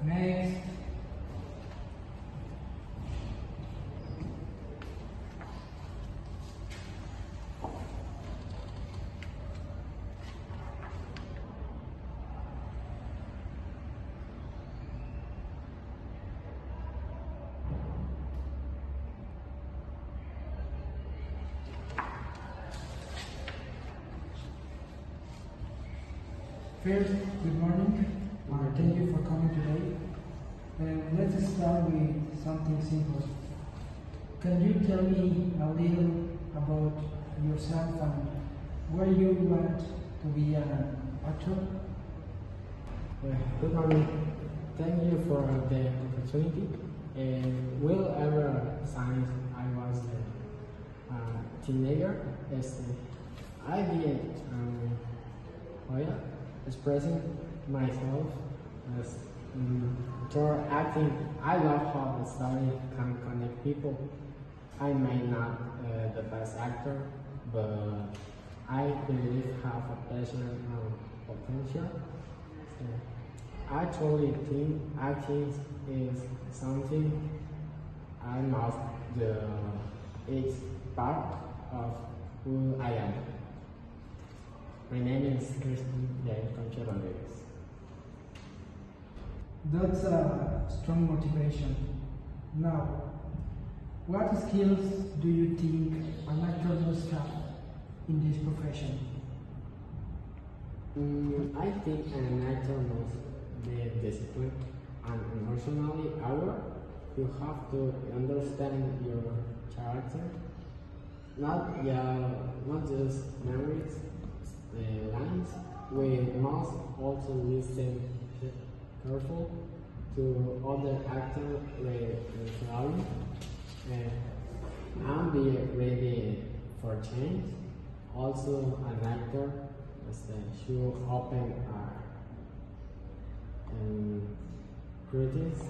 Next. First, good morning. Thank you for coming today. Let's start with something simple. Can you tell me a little about yourself and where you want to be an actor? Good morning. Thank you for the opportunity. Will ever since I was a teenager, I did expressing myself as through acting. I love how the story can connect people. I may not the best actor, but I believe have a passion and potential. So I truly think acting is something I must do. It's part of who I am. My name is Tonche. That's a strong motivation. Now, what skills do you think an actor must have in this profession? I think an actor must be disciplined and emotionally aware. You have to understand your character, not just memories, lines. We must also listen careful to other actors regularly and be ready for change. Also, an actor should open critics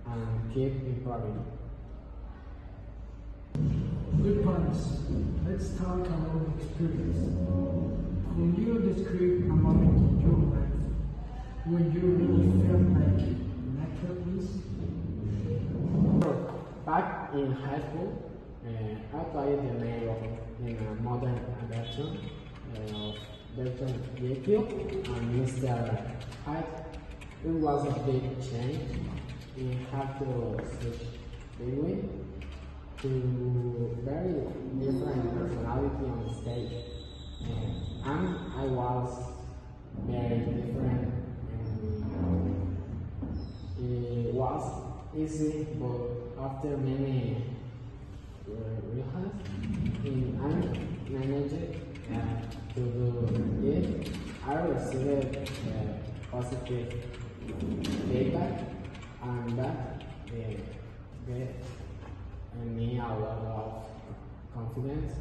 and keep improving. Good points. Let's talk about experience. Can you describe a moment in your life when you really felt like an actor, please? Back in high school, I played the main role in a modern adaptation of Dr. Yahir and Mr. Hyde. It was a big change. We had to switch between to very different personality on stage. And I was very different. It was easy, but after many rehearsals, I managed to do it. I received positive feedback, and that gave me a lot of confidence.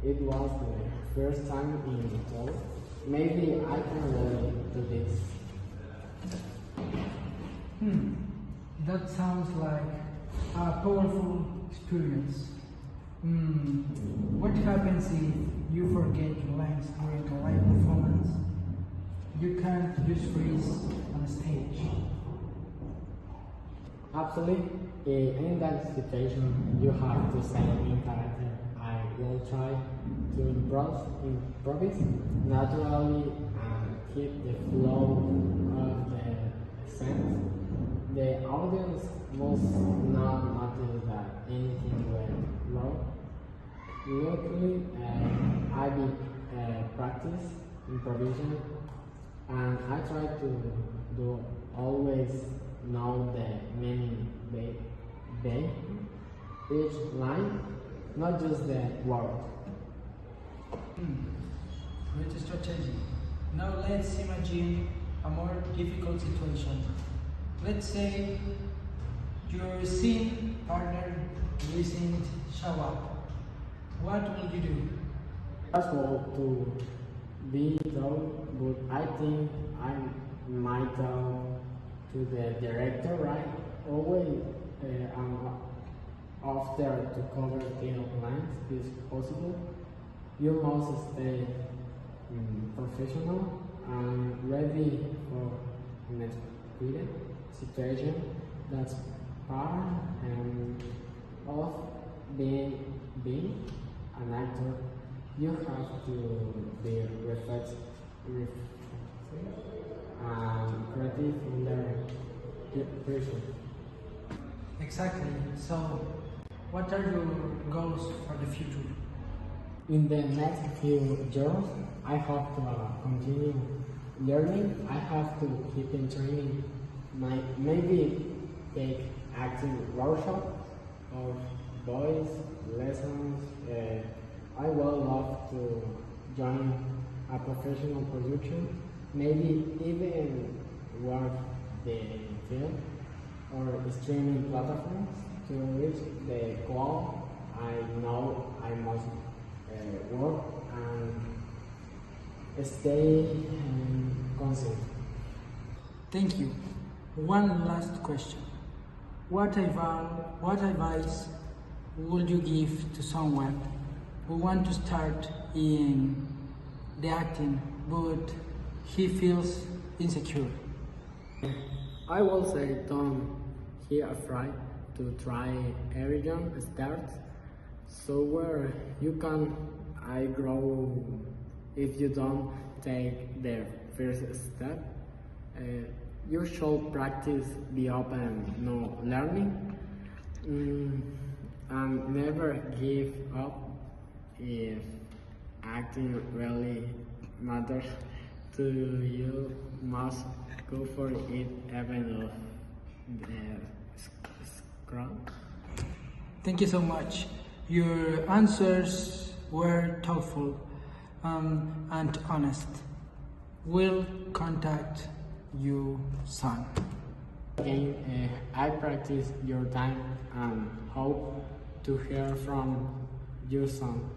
It was the first time in tour. Maybe I can relate to this. That sounds like a powerful experience. What happens if you forget your lines during a live performance? You can't just freeze on stage. Absolutely. In that situation, you have to say in character. I will try to improvise naturally and keep the flow of the sense. The audience must not notice that anything went wrong. Luckily, I did practice improvisation, and I try to do always know the meaning behind each line, not just the word. Great strategy. Now let's imagine a more difficult situation. Let's say your scene partner isn't show up. What will you do? Possible to be told, but I think I might tell to the director, right? Always after to cover the lines is possible. You must stay professional and ready for complicated situation that's part of being an actor. You have to be reflective and creative in their person. Exactly. So, what are your goals for the future? In the next few years, I have to continue learning. I have to keep in training. Maybe take acting workshops or voice lessons. I would love to join a professional production. Maybe even work the film or streaming platforms to reach the goal. I know I must work and stay constant. Thank you. One last question. What advice would you give to someone who wants to start in the acting but he feels insecure? I will say don't be afraid to try every young start. So where you can I grow if you don't take the first step. You should practice be open, no learning, and never give up if acting really matters to you. Must go for it even if the scrum. Thank you so much. Your answers were thoughtful and honest. We'll contact you soon. Again, I practice your time and hope to hear from you soon.